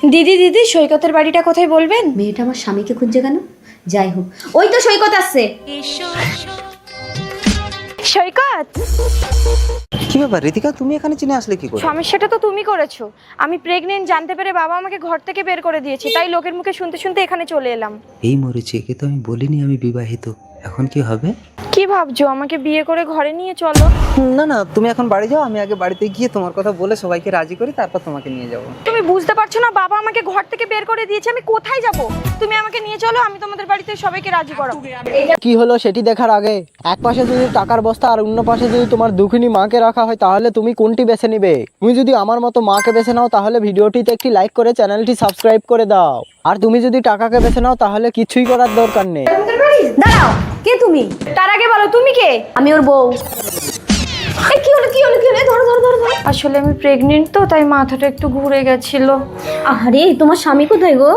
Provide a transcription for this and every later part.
দিদি দিদি সৈকতের বাড়িটা কোথায় বলবেন? মেয়েটা আমার স্বামীকে খুঁজছে কেন? যাই হোক, ওই তো সৈকত আসছে। সৈকত, কি ব্যাপার ঋতিকা, তুমি এখানে চিনে আসলে কি করে? সমস্যাটা তো তুমি করেছো। আমি প্রেগনেন্ট জানতে পেরে বাবা আমাকে ঘর থেকে বের করে দিয়েছে, তাই লোকের মুখে শুনতে শুনতে এখানে চলে এলাম। এই মরেছে, একে তো আমি বলিনি আমি বিবাহিত। এখন কি হবে? কি ভাবছো, আমাকে বিয়ে করে ঘরে নিয়ে চলো? না না, তুমি এখন বাড়ি যাও, আমি আগে বাড়িতে গিয়ে তোমার কথা বলে সবাইকে রাজি করি, তারপর তোমাকে নিয়ে যাবো। তুমি বুঝতে পারছো না, বাবা আমাকে ঘর থেকে বের করে দিয়েছে, আমি কোথায় যাব? তুমি আমাকে নিয়ে চলো, আমি তোমাদের বাড়িতে সবাইকে রাজি করাবো। কি হলো সেটি দেখার আগে এক পাশে যদি টাকার বস্তা আর অন্য পাশে যদি তোমার দুঃখিনী মাকে রাখা হয়, তাহলে তুমি কোনটি বেছে নিবে? তুমি যদি আমার মতো মাকে বেছে নাও, তাহলে ভিডিওটিতে একটি লাইক করে চ্যানেলটি সাবস্ক্রাইব করে দাও। আর তুমি যদি টাকাকে বেছে নাও, তাহলে কিছুই করার দরকার নেই। দাঁড়াও, কে তুমি? তার আগে বলো তুমি কে? আমি ওর বউ। এই কি হলো, কি হলো, কি হলো? ধরো ধরো ধরো ধরো। আসলে আমি প্রেগনেন্ট তো, তাই মাথাটা একটু ঘুরে গেছিল। আরে তোমার স্বামী কোথায় গো?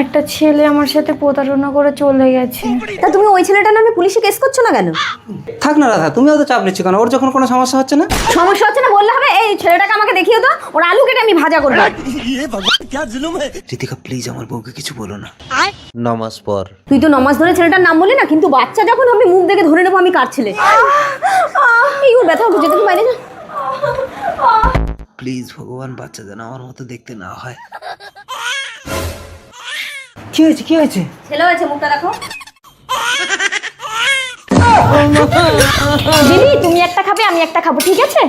একটা ছেলে আমার সাথে প্রতারণা করে চলে গেছে। তা তুমি ওই ছেলেটার নামে পুলিশে কেস করছো না কেন? থাক না রাধা, তুমি অত চাপ নিচ্ছ কেন? ওর যখন কোনো সমস্যা হচ্ছে না। সমস্যা হচ্ছে না বললে হবে? এই ছেলেটাকে আমাকে দেখিয়ে দাও, ওর আলু কেটে আমি ভাজা করবো। ঋতিকা প্লিজ, আমার বউকে কিছু বলো না। নমাজ পর। তুই তো নমাজ ধরে ছেলেটার নাম বললি না, কিন্তু বাচ্চা যখন আমি মুখ দেখে ধরে নেবো আমি কার ছেলে। এই ওর ব্যথা উঠছে, তুমি বাইরে যা। প্লিজ ভগবান, বাচ্চা যেন আমার মতো দেখতে না হয়। কি হয়েছে, কি হয়েছে? ছেলে হয়েছে, মুখটা দেখো। দিদি তুমি একটা খাবে, আমি একটা খাবো, ঠিক আছে?